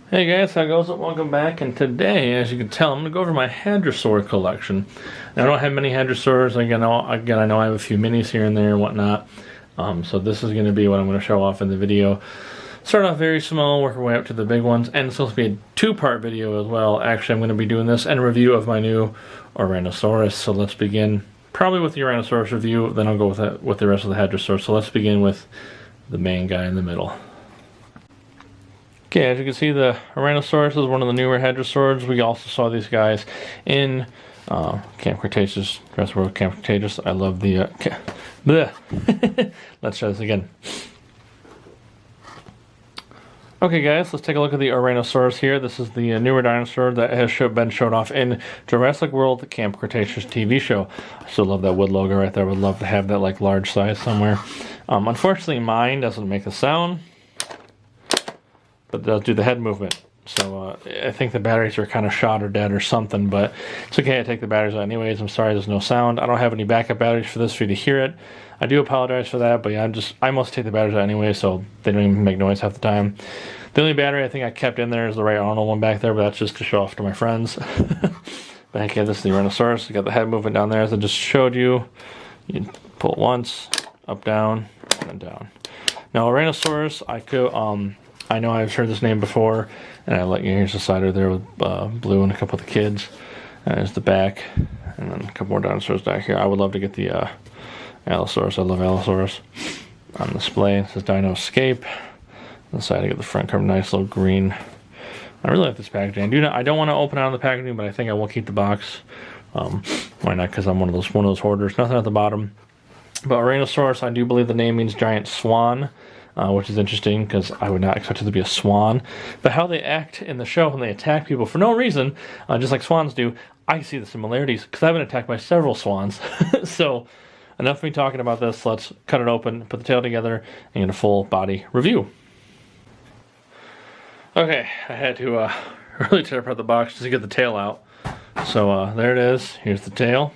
Hey guys, how goes it? Welcome back, and today, as you can tell, I'm going to go over my Hadrosaur collection. Now, I don't have many Hadrosaurs. Again, I know I have a few minis here and there and whatnot. So this is going to be what I'm going to show off in the video. Start off very small, work our way up to the big ones, and it's supposed to be a two-part video as well. Actually, I'm going to be doing this and a review of my new Ouranosaurus. So let's begin probably with the Ouranosaurus review, then I'll go with the rest of the Hadrosaur. So let's begin with the main guy in the middle. Okay, as you can see, the Rhinosaurus is one of the newer Hadrosaurs. We also saw these guys in Camp Cretaceous, Jurassic World Camp Cretaceous. I love the... Let's try this again. Okay guys, let's take a look at the Ouranosaurus here. This is the newer dinosaur that has been showed off in Jurassic World Camp Cretaceous TV show. I still love that wood logo right there. I would love to have that like large size somewhere. Unfortunately, mine doesn't make a sound, but they'll do the head movement. So I think the batteries are kind of shot or dead or something, but it's okay. I take the batteries out anyways. I'm sorry there's no sound. I don't have any backup batteries for this for you to hear it. I do apologize for that, but yeah, I must take the batteries out anyway, so they don't even make noise half the time. The only battery I think I kept in there is the right Arnold one back there, but that's just to show off to my friends. But heck yeah, this is the Rhinosaurus. You got the head movement down there as I just showed you. You pull it once, up, down, and then down. Now, Rhinosaurus, I know I've heard this name before, and I let you here's the slider there with Blue and a couple of the kids. There's the back, and then a couple more dinosaurs back here. I would love to get the Allosaurus. I love Allosaurus. On display, it says Dino Escape. On the side, I get the front cover, nice little green. I really like this packaging. I don't want to open out of the packaging, but I think I will keep the box. Why not? Because I'm one of those hoarders. Nothing at the bottom. But Ouranosaurus, I do believe the name means giant swan. Which is interesting because I would not expect it to be a swan. But how they act in the show when they attack people for no reason, just like swans do, I see the similarities because I've been attacked by several swans. So enough of me talking about this. Let's cut it open, put the tail together, and get a full body review. Okay, I had to really tear apart the box just to get the tail out. So there it is. Here's the tail.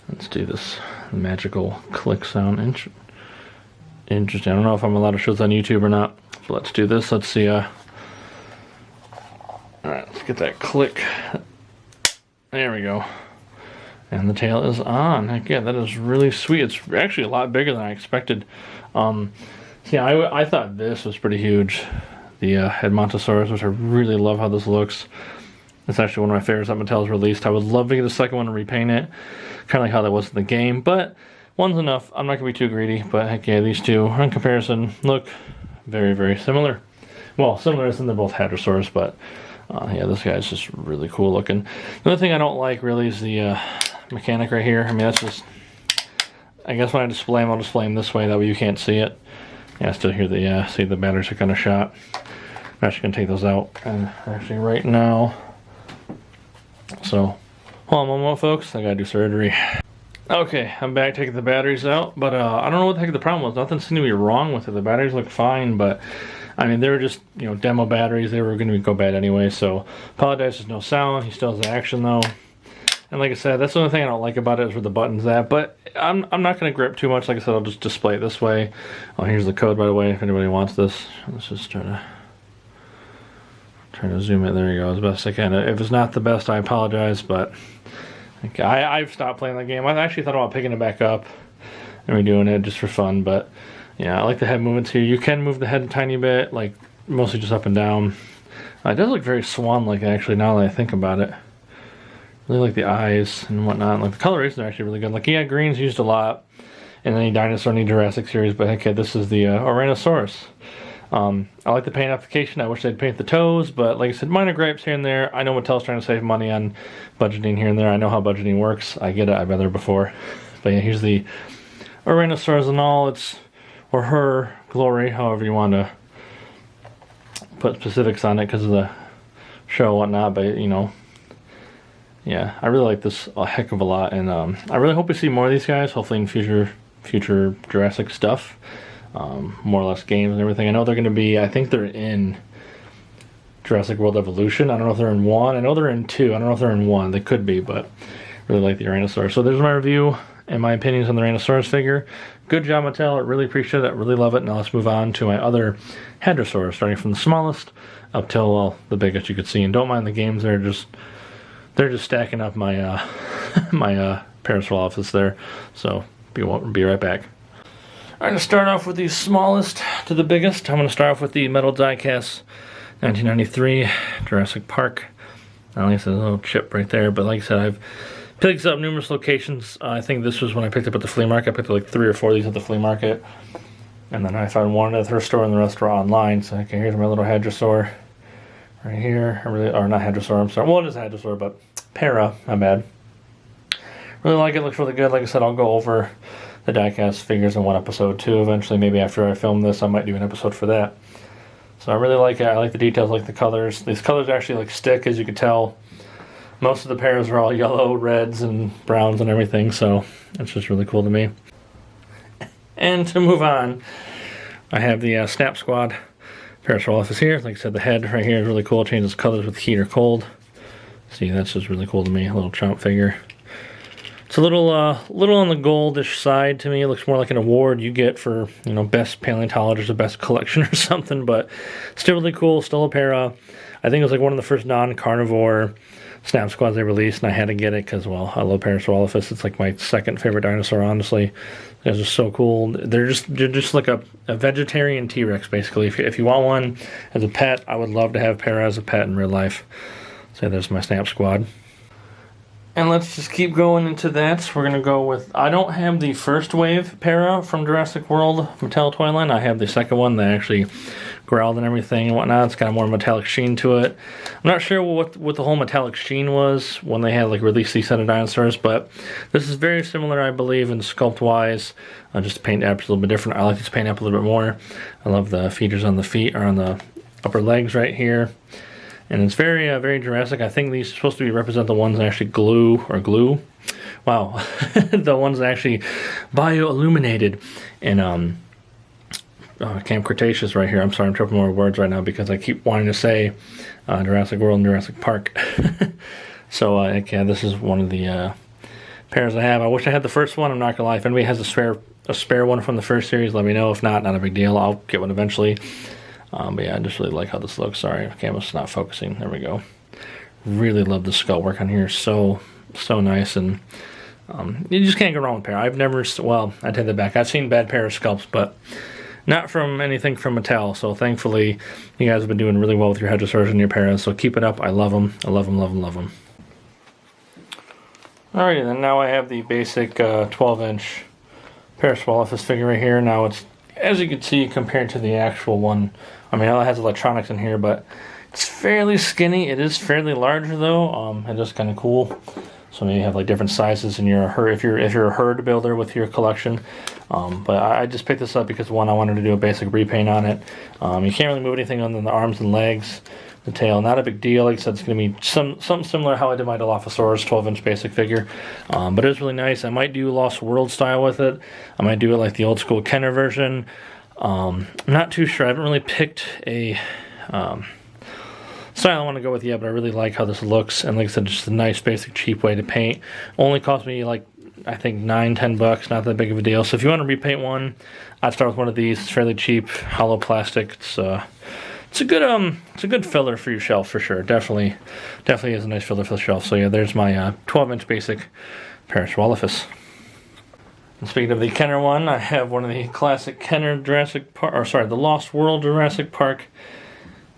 Let's do this magical click sound. Interesting. I don't know if I'm allowed to show this on YouTube or not. So let's do this. Let's see. Alright, let's get that click. There we go. And the tail is on. Heck yeah, that is really sweet. It's actually a lot bigger than I expected. See, I thought this was pretty huge. The Edmontosaurus, which I really love how this looks. It's actually one of my favorites that Mattel's released. I would love to get the second one and repaint it. Kind of like how that was in the game, but one's enough. I'm not going to be too greedy, but heck yeah, these two, in comparison, look very, very similar. Well, similar as in they're both Hadrosaurs, but yeah, this guy's just really cool looking. The other thing I don't like really is the mechanic right here. I mean, that's just, I guess when I display them, I'll display them this way, that way you can't see it. Yeah, I still hear the, see the batteries are kind of shot. I'm actually going to take those out, and actually right now. So, hold on one moment, folks, I got to do surgery. Okay, I'm back taking the batteries out, but I don't know what the heck the problem was. Nothing seemed to be wrong with it. The batteries look fine, but I mean, they were just, demo batteries. They were going to go bad anyway, so apologize, there's no sound. He still has the action though. And like I said, that's the only thing I don't like about it is where the button's at, but I'm not going to grip too much. Like I said, I'll just display it this way. Oh, here's the code, by the way, if anybody wants this. Let's just try to zoom it. There you go, as best I can. If it's not the best, I apologize, but okay, I've stopped playing that game. I actually thought about picking it back up and redoing it just for fun, but yeah, I like the head movements here. You can move the head a tiny bit, like mostly just up and down. It does look very swan-like actually, now that I think about it. Really like the eyes and whatnot. Like the colorations are actually really good. Like yeah, green's used a lot in any dinosaur, any Jurassic series, but okay, this is the Ouranosaurus. I like the paint application. I wish they'd paint the toes, but like I said, minor gripes here and there. I know Mattel's trying to save money on budgeting here and there. I know how budgeting works. I get it. I've been there before. But yeah, here's the Ouranosaurus in all its, or her glory, however you want to put specifics on it because of the show and whatnot. But yeah, I really like this a heck of a lot, and I really hope we see more of these guys. Hopefully in future Jurassic stuff. More or less games and everything. I know they're going to be, I think they're in Jurassic World Evolution. I don't know if they're in 1. I know they're in 2. I don't know if they're in 1. They could be, but really like the Ouranosaurus. So there's my review, and my opinions on the Rhinosaurus figure. Good job, Mattel. I really appreciate it. Really love it. Now let's move on to my other Hadrosaur, starting from the smallest up till, well, the biggest you could see. And don't mind the games; they're just stacking up my my parasol office there. So be right back. I'm going to start off with the smallest to the biggest. I'm going to start off with the Mattel Diecast 1993 Jurassic Park. At least there's a little chip right there, but like I said, I've picked this up numerous locations. I think this was when I picked it up at the flea market. I picked up like 3 or 4 of these at the flea market. And then I found one at the thrift store and the rest were online. So okay, here's my little Hadrosaur right here. Or not Hadrosaur, I'm sorry. Well, it is Hadrosaur, but Para, my bad. Really like it, looks really good. Like I said, I'll go over the diecast figures in one episode too. Eventually, maybe after I film this, I might do an episode for that. So I really like it. I like the details, I like the colors. These colors actually like stick, as you can tell. Most of the pairs are all yellow, reds, and browns and everything, so it's just really cool to me. And to move on, I have the Snap Squad Parasaurolophus here. Like I said, the head right here is really cool. It changes colors with heat or cold. See, that's just really cool to me. A little chomp figure. It's a little on the goldish side to me. It looks more like an award you get for, you know, best paleontologist or best collection or something, but still really cool. Still a para. I think it was like one of the first non-carnivore Snap Squads they released, and I had to get it because, well, I love Parasaurolophus. It's like my second favorite dinosaur, honestly. They're just so cool. They're just like a vegetarian T-Rex, basically. If you want one as a pet, I would love to have Para as a pet in real life. So there's my Snap Squad. And let's just keep going into that. We're going to go with... I don't have the first wave Para from Jurassic World Mattel toy line. I have the second one that actually growled and everything and whatnot. It's got a more metallic sheen to it. I'm not sure what the whole metallic sheen was when they had like released these set of dinosaurs, but this is very similar, I believe, in sculpt-wise. Just the paint app's a little bit different. I like this paint app a little bit more. I love the features on the feet, or on the upper legs right here. And it's very, very Jurassic. I think these are supposed to represent the ones that actually glue. Wow. The ones that actually bio-illuminated in Camp Cretaceous right here. I'm sorry, I'm tripping more words right now because I keep wanting to say Jurassic World and Jurassic Park. So, yeah, this is one of the pairs I have. I wish I had the first one. I'm not going to lie. If anybody has a spare one from the first series, let me know. If not a big deal. I'll get one eventually. But yeah, I just really like how this looks. Sorry, the camera's not focusing. There we go. Really love the sculpt work on here. So nice, and you just can't go wrong with Para. I've never, well, I take that back. I've seen bad Para sculpts, but not from anything from Mattel. So thankfully, you guys have been doing really well with your Hadrosaurs and your Paras. So keep it up. I love them. I love them, love them, love them. Alrighty, then now I have the basic 12-inch Parasaurolophus figure right here. Now it's, as you can see, compared to the actual one, I mean, it has electronics in here, but it's fairly skinny. It is fairly large though. It is kind of cool. So maybe you have like different sizes in your herd, if you're a herd builder with your collection. But I just picked this up because, one, I wanted to do a basic repaint on it. You can't really move anything other than the arms and legs. The tail, not a big deal. Like I said, it's going to be something similar to how I did my Dilophosaurus 12-inch basic figure. But it is really nice. I might do Lost World style with it. I might do it like the old school Kenner version. I'm not too sure. I haven't really picked a style I want to go with yet, but I really like how this looks. And like I said, just a nice, basic, cheap way to paint. Only cost me like, I think, $9-10. Not that big of a deal. So if you want to repaint one, I'd start with one of these. It's fairly cheap, hollow plastic. It's a good filler for your shelf for sure. Definitely is a nice filler for the shelf. So yeah, there's my 12-inch basic Parasaurolophus. And speaking of the Kenner one, I have one of the classic Kenner Jurassic Park, or sorry, the Lost World Jurassic Park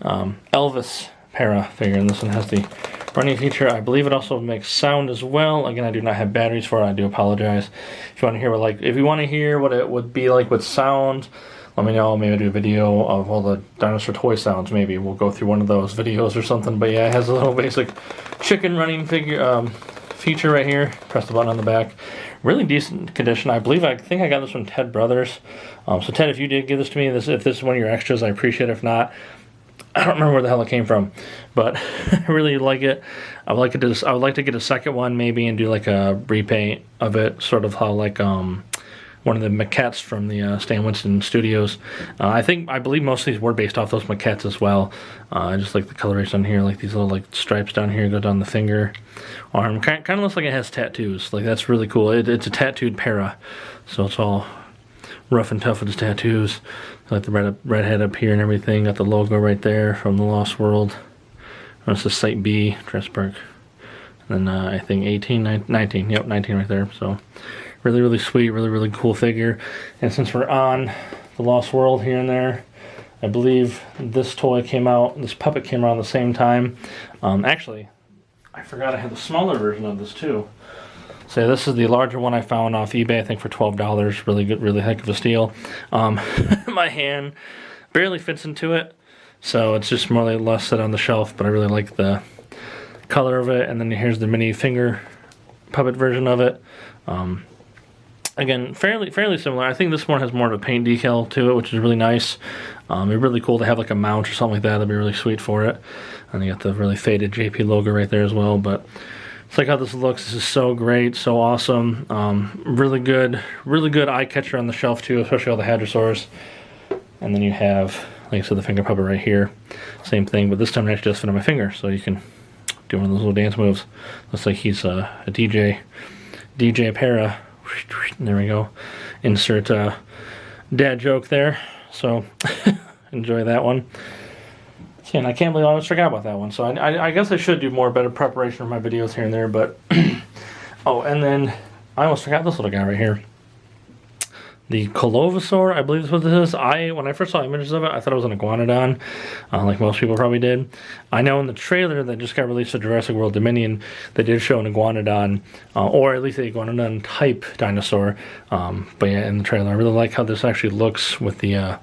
Elvis Para figure, and this one has the running feature. I believe it also makes sound as well. Again, I do not have batteries for it. I do apologize. If you want to hear what it would be like with sound, let me know. Maybe I'll do a video of all the dinosaur toy sounds. Maybe we'll go through one of those videos or something. But yeah, it has a little basic chicken running figure feature right here. Press the button on the back. Really decent condition. I think I got this from Ted Brothers. So Ted, if you did give this to me, if this is one of your extras, I appreciate it. If not, I don't remember where the hell it came from, but I really like it. I would like to get a second one maybe and do like a repaint of it, sort of how like one of the maquettes from the Stan Winston Studios. I believe most of these were based off those maquettes as well. I just like the coloration on here, like these little like stripes down here go down the finger, arm. Kind of looks like it has tattoos. Like that's really cool. It's a tattooed para, so it's all rough and tough with its tattoos. Like the red head up here and everything. Got the logo right there from the Lost World. That's the Site B, Jurassic Park. And then I think 19, yep, 19 right there. So really, really sweet, really, really cool figure. And since we're on the Lost World here and there, I believe this puppet came out at the same time. Actually, I forgot I had the smaller version of this too. So this is the larger one I found off eBay, I think for $12. Really good, really heck of a steal. My hand barely fits into it, so it's just more or less set on the shelf, but I really like the color of it. And then here's the mini finger puppet version of it. Again, fairly similar. I think this one has more of a paint decal to it, which is really nice. It'd be really cool to have like a mount or something like that. That'd be really sweet for it. And you got the really faded JP logo right there as well. But it's like how this looks. This is so great, so awesome. Really good eye catcher on the shelf too, especially all the Hadrosaurs. And then you have, like I said, the finger puppet right here. Same thing, but this time it actually does fit on my finger, so you can do one of those little dance moves. Looks like he's a DJ para. There we go. Insert dad joke there. So enjoy that one. And I can't believe I almost forgot about that one. So I guess I should do better preparation for my videos here and there. But oh, and then I almost forgot this little guy right here. The Colovasaur, I believe is what this is. When I first saw images of it, I thought it was an iguanodon, like most people probably did. I know in the trailer that just got released for Jurassic World Dominion, they did show an iguanodon, or at least an iguanodon type dinosaur. But yeah, in the trailer, I really like how this actually looks with the, I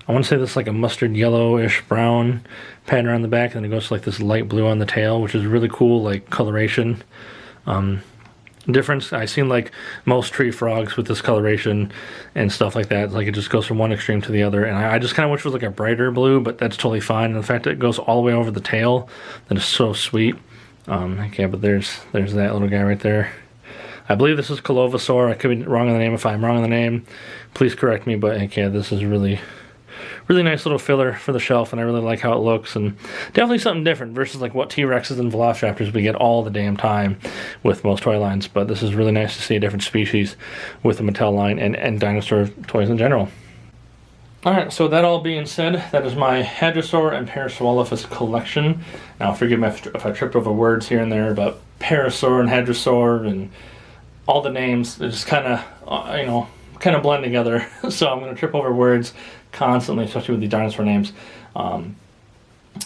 want to say this is like a mustard yellowish brown pattern on the back, and then it goes to like this light blue on the tail, which is really cool, like coloration. Difference. I've seen like most tree frogs with this coloration and stuff like that. Like it just goes from one extreme to the other, and I just kind of wish it was like a brighter blue, but that's totally fine. And the fact that it goes all the way over the tail, that is so sweet. Okay, but there's that little guy right there. I believe this is Colovasaur. I could be wrong on the name. If I'm wrong on the name, please correct me. But okay, this is really nice little filler for the shelf, and I really like how it looks, and definitely something different versus like what T-Rexes and Velociraptors we get all the damn time with most toy lines. But this is really nice to see a different species with the Mattel line and dinosaur toys in general. Alright, so that all being said, that is my Hadrosaur and Parasaurolophus collection. Now forgive me if I tripped over words here and there, but Parasaur and Hadrosaur and all the names, they just kind of blend together. So I'm going to trip over words constantly, especially with the dinosaur names. I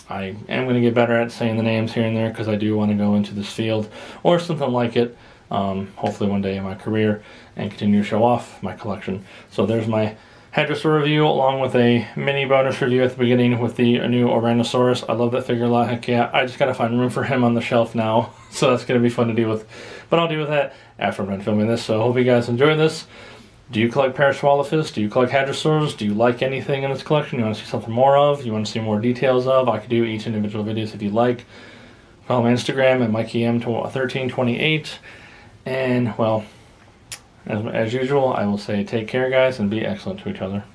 am going to get better at saying the names here and there because I do want to go into this field or something like it, hopefully one day in my career, and continue to show off my collection. So there's my Hadrosaur review along with a mini bonus review at the beginning with the new Ouranosaurus. I love that figure a lot. Heck yeah, I just got to find room for him on the shelf now, so that's going to be fun to deal with. But I'll deal with that after I'm done filming this, so I hope you guys enjoy this. Do you collect Parasaurolophus? Do you collect Hadrosaurs? Do you like anything in this collection you want to see something more of? You want to see more details of? I could do each individual videos if you'd like. Follow my Instagram at MikeyM1328. And, well, as usual, I will say take care, guys, and be excellent to each other.